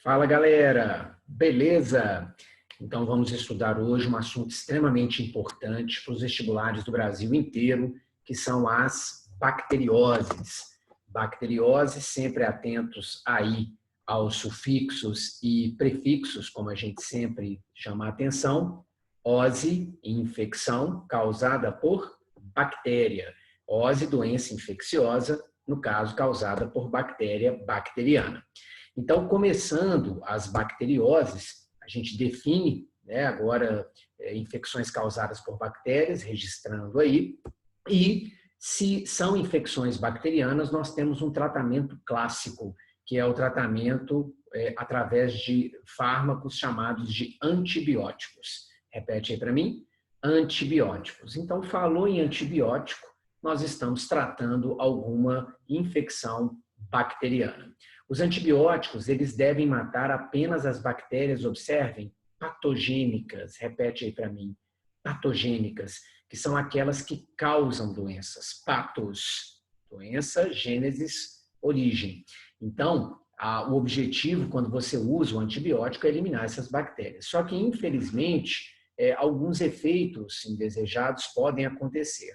Fala, galera! Beleza? Então, vamos estudar hoje um assunto extremamente importante para os vestibulares do Brasil inteiro, que são as bacterioses. Bacterioses, sempre atentos aí aos sufixos e prefixos, como a gente sempre chama a atenção. Ose, infecção causada por bactéria. Ose, doença infecciosa, no caso, causada por bactéria bacteriana. Então, começando as bacterioses, a gente define, né, agora infecções causadas por bactérias, registrando aí, e se são infecções bacterianas, nós temos um tratamento clássico, que é o tratamento através de fármacos chamados de antibióticos. Repete aí para mim, antibióticos. Então, falou em antibiótico, nós estamos tratando alguma infecção bacteriana. Os antibióticos, eles devem matar apenas as bactérias, observem, patogênicas, repete aí para mim, patogênicas, que são aquelas que causam doenças, patos, doença, gênesis, origem. Então, o objetivo, quando você usa o antibiótico, é eliminar essas bactérias. Só que, infelizmente, alguns efeitos indesejados podem acontecer.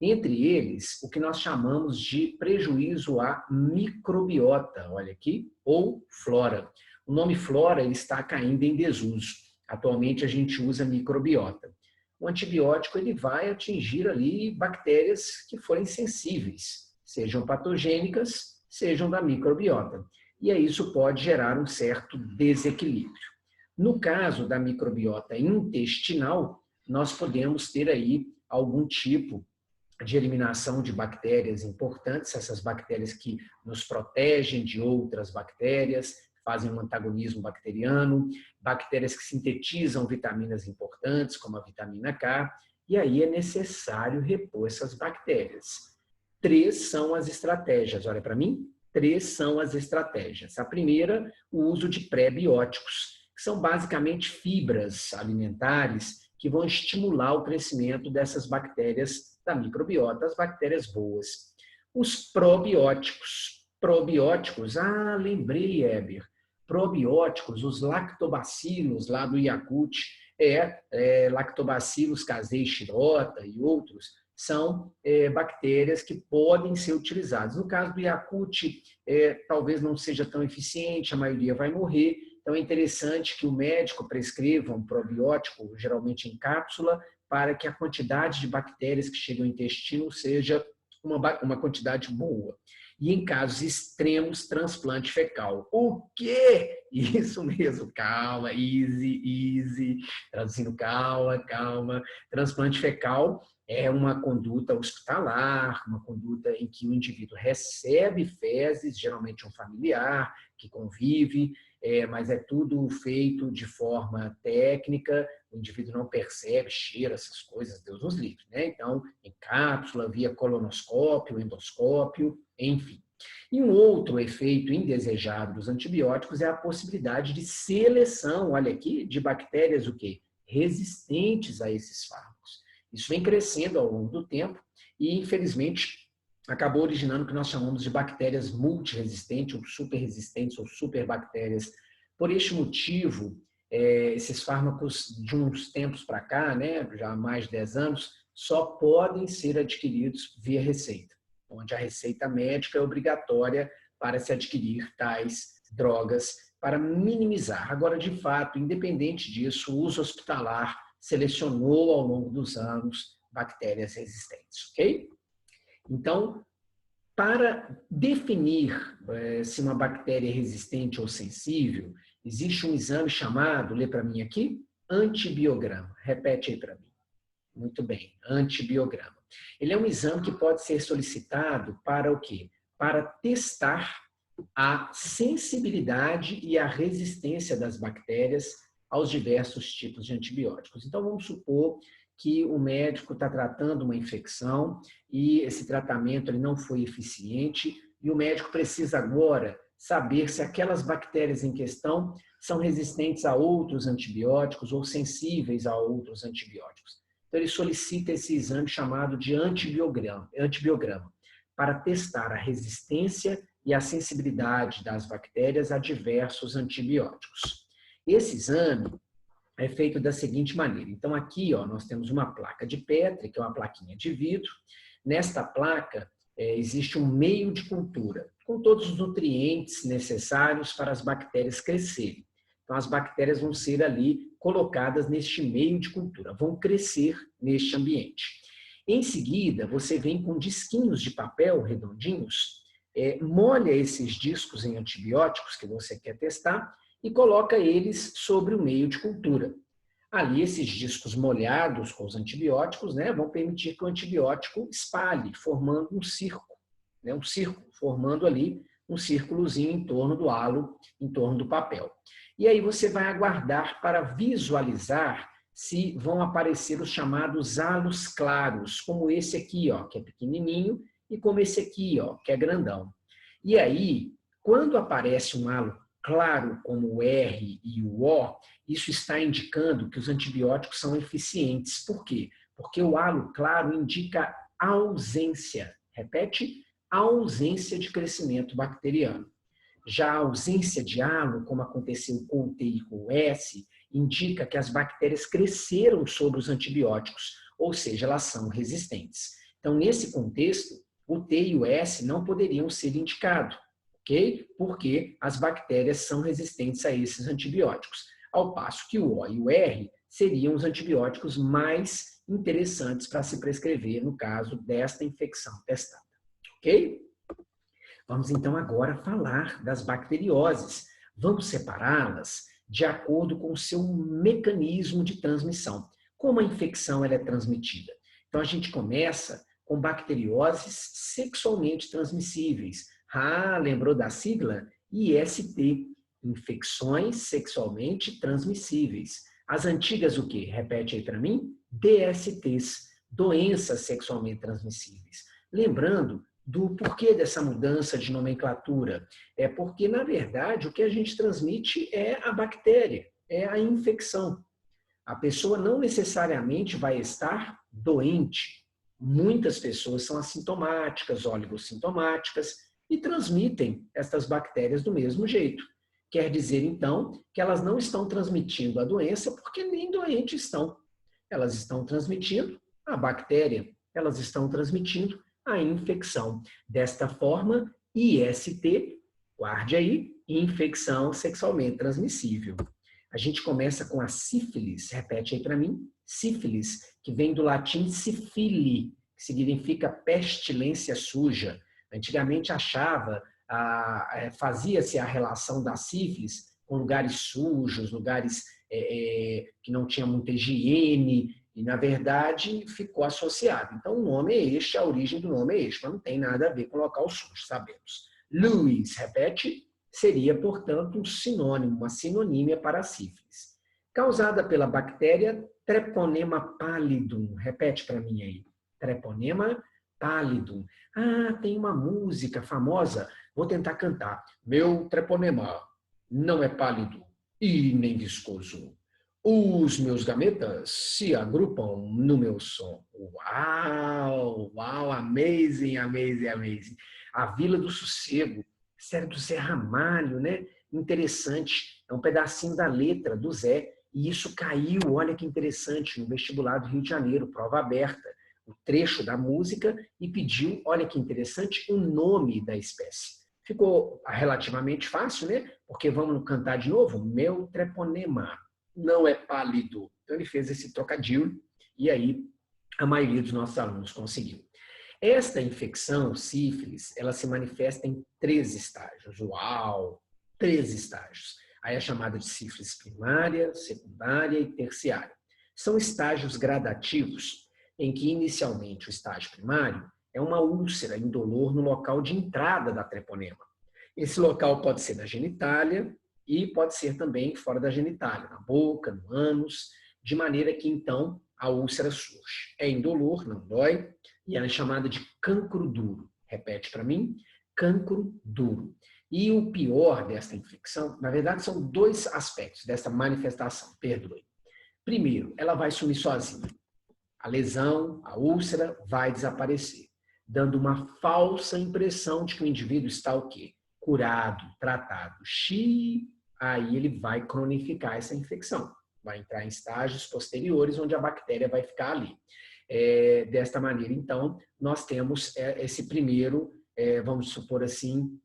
Entre eles, o que nós chamamos de prejuízo à microbiota, olha aqui, ou flora. O nome flora está caindo em desuso. Atualmente a gente usa microbiota. O antibiótico ele vai atingir ali bactérias que forem sensíveis, sejam patogênicas, sejam da microbiota. E aí isso pode gerar um certo desequilíbrio. No caso da microbiota intestinal, nós podemos ter aí algum tipo de eliminação de bactérias importantes, essas bactérias que nos protegem de outras bactérias, fazem um antagonismo bacteriano, bactérias que sintetizam vitaminas importantes, como a vitamina K, e aí é necessário repor essas bactérias. 3 são as estratégias, olha para mim, 3 são as estratégias. A primeira, o uso de pré-bióticos, que são basicamente fibras alimentares que vão estimular o crescimento dessas bactérias da microbiota, as bactérias boas. Os probióticos. Probióticos, lembrei, Heber. Probióticos, os lactobacilos lá do Yakult, lactobacillus casei shirota e outros, são bactérias que podem ser utilizadas. No caso do Yakult, talvez não seja tão eficiente, a maioria vai morrer. Então, é interessante que o médico prescreva um probiótico, geralmente em cápsula, para que a quantidade de bactérias que chegam ao intestino seja uma quantidade boa. E em casos extremos, transplante fecal. O quê? Isso mesmo, calma, easy, traduzindo calma. Transplante fecal é uma conduta hospitalar, uma conduta em que o indivíduo recebe fezes, geralmente um familiar que convive, mas é tudo feito de forma técnica, o indivíduo não percebe, cheira essas coisas, Deus nos livre, né? Então, em cápsula, via colonoscópio, endoscópio, enfim. E um outro efeito indesejado dos antibióticos é a possibilidade de seleção, olha aqui, de bactérias o quê? Resistentes a esses fármacos. Isso vem crescendo ao longo do tempo e, infelizmente, acabou originando o que nós chamamos de bactérias multiresistentes, ou superresistentes, ou superbactérias. Por este motivo, esses fármacos de uns tempos para cá, né, já há mais de 10 anos, só podem ser adquiridos via receita, onde a receita médica é obrigatória para se adquirir tais drogas para minimizar. Agora, de fato, independente disso, o uso hospitalar selecionou ao longo dos anos bactérias resistentes, ok? Então, para definir se uma bactéria é resistente ou sensível, existe um exame chamado, lê para mim aqui, antibiograma. Repete aí para mim. Muito bem, antibiograma. Ele é um exame que pode ser solicitado para o quê? Para testar a sensibilidade e a resistência das bactérias aos diversos tipos de antibióticos. Então, vamos supor que o médico está tratando uma infecção e esse tratamento ele não foi eficiente e o médico precisa agora saber se aquelas bactérias em questão são resistentes a outros antibióticos ou sensíveis a outros antibióticos. Então, ele solicita esse exame chamado de antibiograma para testar a resistência e a sensibilidade das bactérias a diversos antibióticos. Esse exame é feito da seguinte maneira. Então, aqui nós temos uma placa de Petri, que é uma plaquinha de vidro. Nesta placa, existe um meio de cultura, com todos os nutrientes necessários para as bactérias crescerem. Então, as bactérias vão ser ali colocadas neste meio de cultura, vão crescer neste ambiente. Em seguida, você vem com disquinhos de papel redondinhos, molha esses discos em antibióticos que você quer testar e coloca eles sobre o meio de cultura. Ali, esses discos molhados com os antibióticos, vão permitir que o antibiótico espalhe, formando um círculo, formando ali um círculozinho em torno do halo, em torno do papel. E aí você vai aguardar para visualizar se vão aparecer os chamados halos claros, como esse aqui, que é pequenininho, e como esse aqui, que é grandão. E aí, quando aparece um halo claro, como o R e o O, isso está indicando que os antibióticos são eficientes. Por quê? Porque o halo claro indica ausência. Repete, ausência de crescimento bacteriano. Já a ausência de halo, como aconteceu com o T e com o S, indica que as bactérias cresceram sobre os antibióticos, ou seja, elas são resistentes. Então, nesse contexto, o T e o S não poderiam ser indicados, ok? Porque as bactérias são resistentes a esses antibióticos, ao passo que o O e o R seriam os antibióticos mais interessantes para se prescrever no caso desta infecção testada, ok? Vamos então agora falar das bacterioses. Vamos separá-las de acordo com o seu mecanismo de transmissão. Como a infecção ela é transmitida? Então a gente começa com bacterioses sexualmente transmissíveis. Lembrou da sigla? IST, infecções sexualmente transmissíveis. As antigas o quê? Repete aí para mim. DSTs, doenças sexualmente transmissíveis. Lembrando do porquê dessa mudança de nomenclatura. É porque, na verdade, o que a gente transmite é a bactéria, é a infecção. A pessoa não necessariamente vai estar doente. Muitas pessoas são assintomáticas, oligossintomáticas e transmitem estas bactérias do mesmo jeito. Quer dizer, então, que elas não estão transmitindo a doença porque nem doentes estão. Elas estão transmitindo a bactéria, elas estão transmitindo a infecção. Desta forma, IST, guarde aí, infecção sexualmente transmissível. A gente começa com a sífilis, repete aí para mim, sífilis, que vem do latim sifili, que significa pestilência suja. Antigamente fazia-se a relação da sífilis com lugares sujos, lugares que não tinham muita higiene, e, na verdade, ficou associado. Então, o nome é este, a origem do nome é este, mas não tem nada a ver com local sujo, sabemos. Lewis, repete, seria, portanto, um sinônimo, uma sinonímia para a sífilis. Causada pela bactéria Treponema pallidum. Repete para mim aí. Treponema pallidum. Tem uma música famosa, vou tentar cantar. Meu treponema não é pálido e nem viscoso. Os meus gametas se agrupam no meu som. Uau, uau, amazing, amazing, amazing. A Vila do Sossego, série do Zé Ramalho, né? Interessante, é um pedacinho da letra do Zé, e isso caiu, olha que interessante, no vestibular do Rio de Janeiro, prova aberta, o trecho da música, e pediu, olha que interessante, o nome da espécie. Ficou relativamente fácil, né? Porque vamos cantar de novo? Meu treponema não é pálido. Então, ele fez esse trocadilho e aí a maioria dos nossos alunos conseguiu. Esta infecção, sífilis, ela se manifesta em 3 estágios. Uau! 3 estágios. Aí é chamada de sífilis primária, secundária e terciária. São estágios gradativos em que, inicialmente, o estágio primário é uma úlcera indolor no local de entrada da treponema. Esse local pode ser na genitália, e pode ser também fora da genitália, na boca, no ânus, de maneira que, então, a úlcera surge. É indolor, não dói, e ela é chamada de cancro duro. Repete para mim, cancro duro. E o pior desta infecção, na verdade, são 2 aspectos dessa manifestação, perdoe. Primeiro, ela vai sumir sozinha. A lesão, a úlcera vai desaparecer. dando uma falsa impressão de que o indivíduo está o quê? Curado, tratado. Aí ele vai cronificar essa infecção. Vai entrar em estágios posteriores, onde a bactéria vai ficar ali. Desta maneira, então, nós temos esse primeiro, vamos supor assim,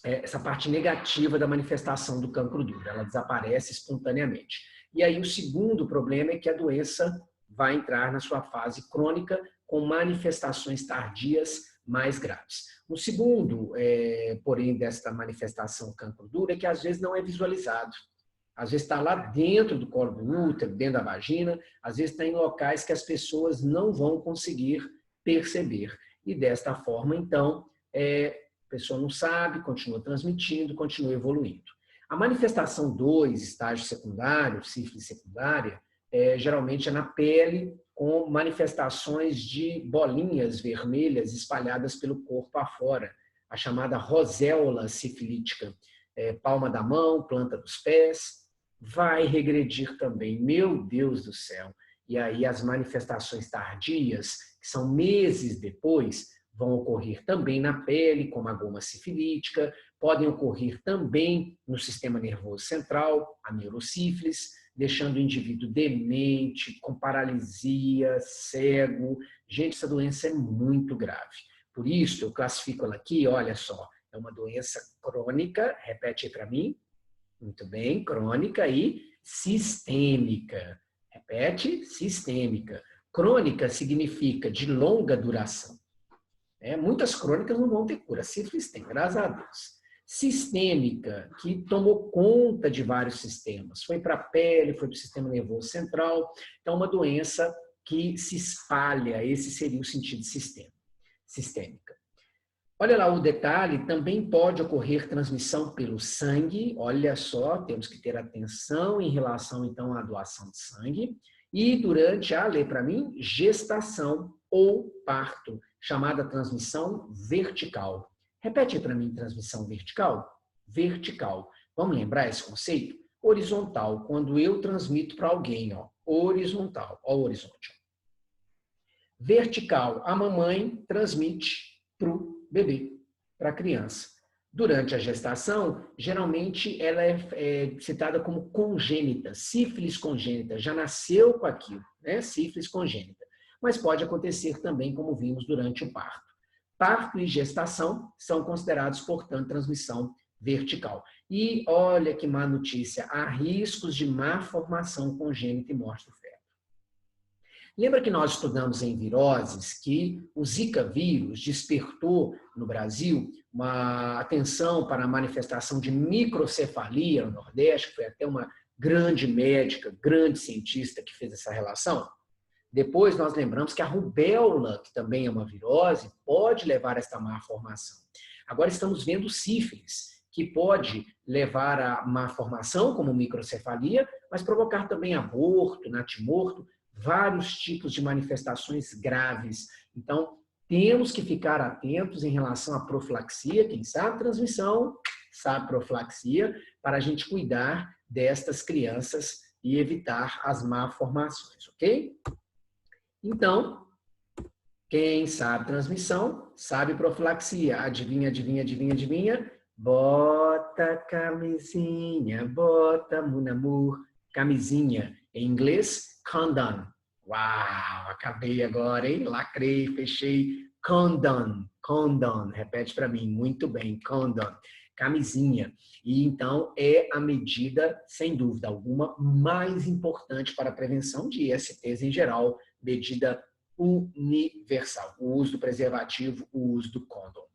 essa parte negativa da manifestação do cancro duro. Ela desaparece espontaneamente. E aí o segundo problema é que a doença vai entrar na sua fase crônica com manifestações tardias mais graves. O segundo, porém, desta manifestação cancro duro é que às vezes não é visualizado. Às vezes está lá dentro do colo do útero, dentro da vagina, às vezes está em locais que as pessoas não vão conseguir perceber. E desta forma, então, a pessoa não sabe, continua transmitindo, continua evoluindo. A manifestação 2, estágio secundário, sífilis secundária, geralmente é na pele, com manifestações de bolinhas vermelhas espalhadas pelo corpo afora, a chamada roséola sifilítica, palma da mão, planta dos pés, vai regredir também, meu Deus do céu. E aí as manifestações tardias, que são meses depois, vão ocorrer também na pele, como a goma sifilítica, podem ocorrer também no sistema nervoso central, a neurosífilis, deixando o indivíduo demente, com paralisia, cego. Gente, essa doença é muito grave. Por isso, eu classifico ela aqui, olha só, é uma doença crônica, repete aí para mim. Muito bem, crônica e sistêmica. Repete, sistêmica. Crônica significa de longa duração. Muitas crônicas não vão ter cura. Sífilis tem, graças a Deus. Sistêmica, que tomou conta de vários sistemas. Foi para a pele, foi para o sistema nervoso central. Então, uma doença que se espalha. Esse seria o sentido sistêmica. Olha lá o detalhe, também pode ocorrer transmissão pelo sangue. Olha só, temos que ter atenção em relação, então, à doação de sangue. E durante lê para mim, gestação ou parto, chamada transmissão vertical. Repete para mim, transmissão vertical? Vertical. Vamos lembrar esse conceito? Horizontal, quando eu transmito para alguém, ó, horizontal, ó, o horizonte. Vertical, a mamãe transmite para o bebê, para a criança. Durante a gestação, geralmente ela é citada como congênita, sífilis congênita, já nasceu com aquilo, né? Sífilis congênita. Mas pode acontecer também, como vimos, durante o parto. Parto e gestação são considerados, portanto, transmissão vertical. E olha que má notícia, há riscos de má formação congênita e morte do feto. Lembra que nós estudamos em viroses que o Zika vírus despertou no Brasil uma atenção para a manifestação de microcefalia no Nordeste, que foi até uma grande médica, grande cientista que fez essa relação? Depois nós lembramos que a rubéola, que também é uma virose, pode levar a esta má formação. Agora estamos vendo sífilis, que pode levar a má formação, como microcefalia, mas provocar também aborto, natimorto, vários tipos de manifestações graves. Então, temos que ficar atentos em relação à profilaxia. Quem sabe transmissão, sabe profilaxia, para a gente cuidar destas crianças e evitar as malformações, ok? Então, quem sabe transmissão, sabe profilaxia. Adivinha, adivinha, adivinha, adivinha? Bota camisinha, bota munamur, camisinha. Em inglês, condom. Uau, acabei agora, hein? Lacrei, fechei. Condom, condom. Repete para mim, muito bem, condom. Camisinha. E então é a medida, sem dúvida alguma, mais importante para a prevenção de ISTs em geral, medida universal. O uso do preservativo, o uso do condom.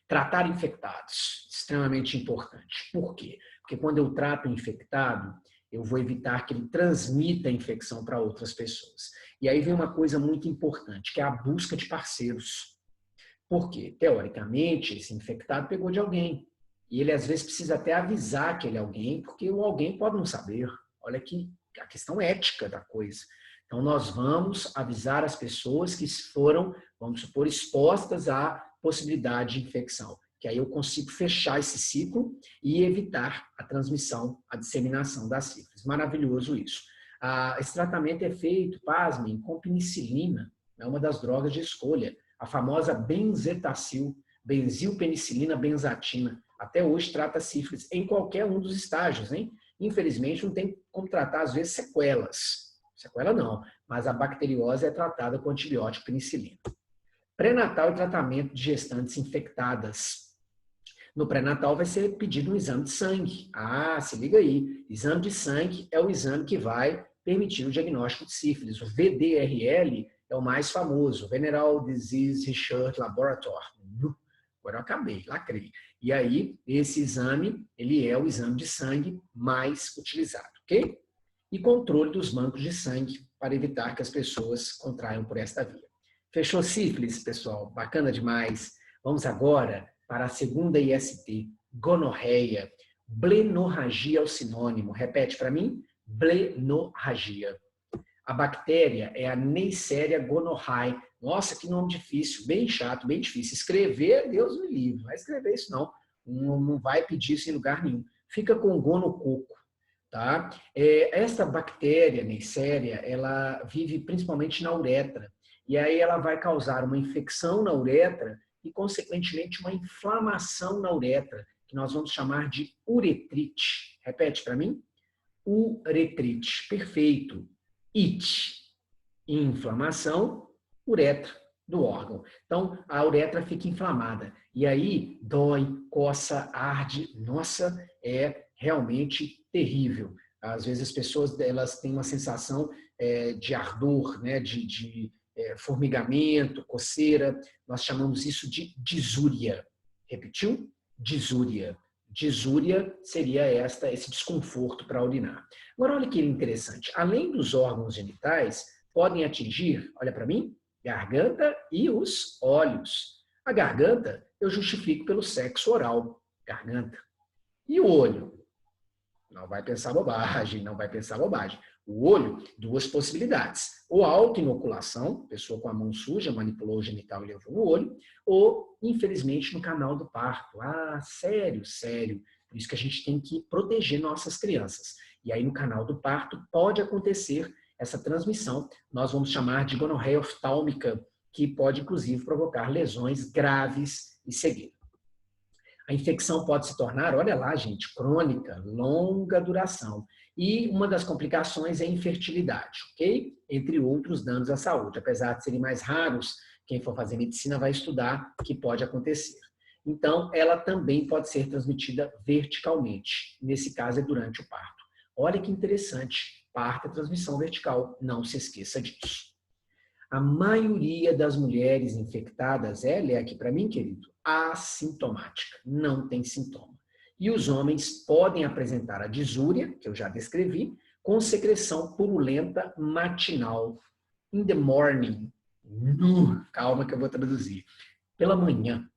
Tratar infectados, extremamente importante. Por quê? Porque quando eu trato o infectado, eu vou evitar que ele transmita a infecção para outras pessoas. E aí vem uma coisa muito importante, que é a busca de parceiros. Por quê? Teoricamente, esse infectado pegou de alguém. E ele, às vezes, precisa até avisar aquele alguém, porque o alguém pode não saber. Olha aqui a questão ética da coisa. Então, nós vamos avisar as pessoas que foram, vamos supor, expostas à possibilidade de infecção. Que aí eu consigo fechar esse ciclo e evitar a transmissão, a disseminação da sífilis. Maravilhoso isso. Esse tratamento é feito, pasmem, com penicilina, é uma das drogas de escolha. A famosa benzetacil, benzilpenicilina benzatina. Até hoje trata sífilis em qualquer um dos estágios, hein? Infelizmente, não tem como tratar, às vezes, sequelas. Sequela não, mas a bacteriose é tratada com antibiótico penicilina. Pré-natal e tratamento de gestantes infectadas. No pré-natal vai ser pedido um exame de sangue. Ah, se liga aí. Exame de sangue é o exame que vai permitir o diagnóstico de sífilis. O VDRL é o mais famoso, Venereal Disease Research Laboratory. Agora eu acabei, lacrei. E aí, esse exame, ele é o exame de sangue mais utilizado, ok? E controle dos bancos de sangue para evitar que as pessoas contraiam por esta via. Fechou sífilis, pessoal? Bacana demais. Vamos agora para a segunda IST, gonorreia. Blenorragia é o sinônimo. Repete para mim. Blenorragia. A bactéria é a Neisseria gonorrhoeae. Nossa, que nome difícil, bem chato, bem difícil. Escrever, Deus me livre, não vai escrever isso não. Não vai pedir isso em lugar nenhum. Fica com gonococo. Tá? Essa bactéria Neisseria, ela vive principalmente na uretra. E aí ela vai causar uma infecção na uretra e, consequentemente, uma inflamação na uretra, que nós vamos chamar de uretrite. Repete para mim. Uretrite. Perfeito. It. Inflamação, uretra do órgão. Então, a uretra fica inflamada. E aí, dói, coça, arde. Nossa, é realmente terrível. Às vezes as pessoas elas têm uma sensação de ardor, né? de formigamento, coceira. Nós chamamos isso de disúria. Repetiu? Disúria. Disúria seria esse desconforto para urinar. Agora, olha que interessante. Além dos órgãos genitais, podem atingir, olha para mim, garganta e os olhos. A garganta eu justifico pelo sexo oral. Garganta. E o olho? Não vai pensar bobagem, não vai pensar bobagem. O olho, duas possibilidades. Ou autoinoculação, pessoa com a mão suja manipulou o genital e levou no olho, ou, infelizmente, no canal do parto. Ah, sério, sério. Por isso que a gente tem que proteger nossas crianças. E aí, no canal do parto, pode acontecer essa transmissão. Nós vamos chamar de gonorreia oftálmica, que pode, inclusive, provocar lesões graves e cegueira. A infecção pode se tornar, olha lá, gente, crônica, longa duração. E uma das complicações é a infertilidade, ok? Entre outros danos à saúde. Apesar de serem mais raros, quem for fazer medicina vai estudar que pode acontecer. Então, ela também pode ser transmitida verticalmente. Nesse caso, é durante o parto. Olha que interessante. Parto é transmissão vertical. Não se esqueça disso. A maioria das mulheres infectadas lê aqui para mim, querido, assintomática, não tem sintoma. E os homens podem apresentar a disúria, que eu já descrevi, com secreção purulenta matinal, in the morning. Calma que eu vou traduzir. Pela manhã.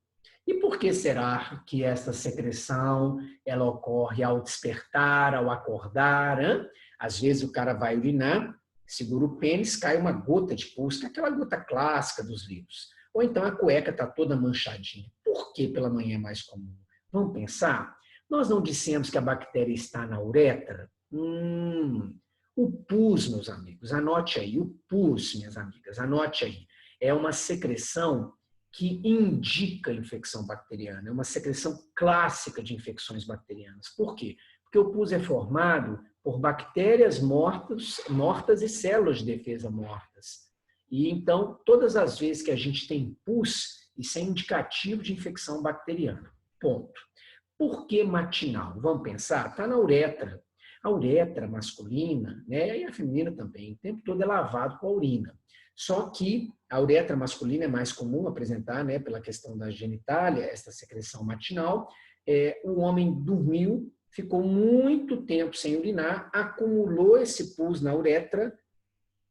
E por que será que essa secreção ela ocorre ao despertar, ao acordar? Hein? Às vezes o cara vai urinar, segura o pênis, cai uma gota de pus, que é aquela gota clássica dos livros. Ou então a cueca está toda manchadinha. Por que pela manhã é mais comum? Vamos pensar? Nós não dissemos que a bactéria está na uretra? O pus, meus amigos, anote aí. O pus, minhas amigas, anote aí. É uma secreção que indica infecção bacteriana. É uma secreção clássica de infecções bacterianas. Por quê? Porque o pus é formado por bactérias mortas e células de defesa mortas. E então, todas as vezes que a gente tem pus, isso é indicativo de infecção bacteriana. Ponto. Por que matinal? Vamos pensar? Está na uretra. A uretra masculina, né, e a feminina também, o tempo todo é lavado com a urina. Só que a uretra masculina é mais comum apresentar, né, pela questão da genitália, essa secreção matinal. O homem dormiu, ficou muito tempo sem urinar, acumulou esse pus na uretra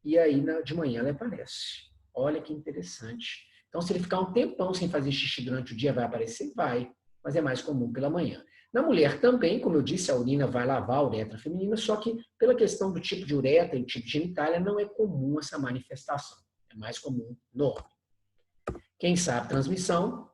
e aí de manhã ela aparece. Olha que interessante. Então, se ele ficar um tempão sem fazer xixi durante o dia, vai aparecer? Vai, mas é mais comum pela manhã. Na mulher também, como eu disse, a urina vai lavar a uretra feminina, só que pela questão do tipo de uretra e tipo de genitália, não é comum essa manifestação. É mais comum no homem. Quem sabe transmissão?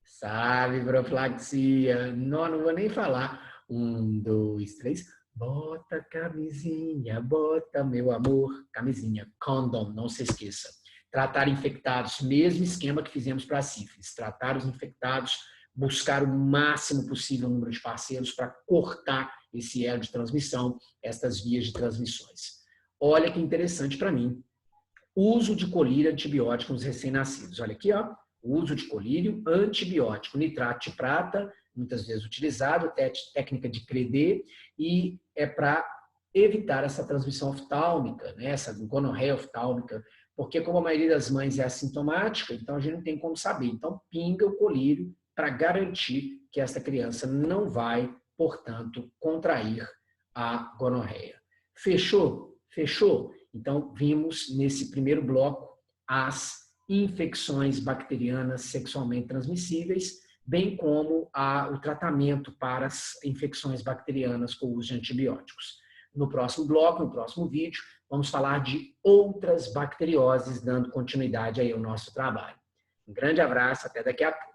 Sabe profilaxia. Não vou nem falar. 1, 2, 3. Bota camisinha, bota meu amor. Camisinha, condom, não se esqueça. Tratar infectados, mesmo esquema que fizemos para a sífilis. Tratar os infectados, buscar o máximo possível o número de parceiros para cortar esse elo de transmissão, estas vias de transmissões. Olha que interessante para mim. Uso de colírio antibiótico nos recém-nascidos. Olha aqui, ó. O uso de colírio antibiótico, nitrato de prata, muitas vezes utilizado, técnica de CREDE, e é para evitar essa transmissão oftálmica, né? Essa gonorreia oftálmica, porque como a maioria das mães é assintomática, então a gente não tem como saber. Então, pinga o colírio para garantir que essa criança não vai, portanto, contrair a gonorreia. Fechou? Fechou? Então, vimos nesse primeiro bloco as infecções bacterianas sexualmente transmissíveis, bem como o tratamento para as infecções bacterianas com o uso de antibióticos. No próximo bloco, no próximo vídeo, vamos falar de outras bacterioses, dando continuidade aí ao nosso trabalho. Um grande abraço, até daqui a pouco.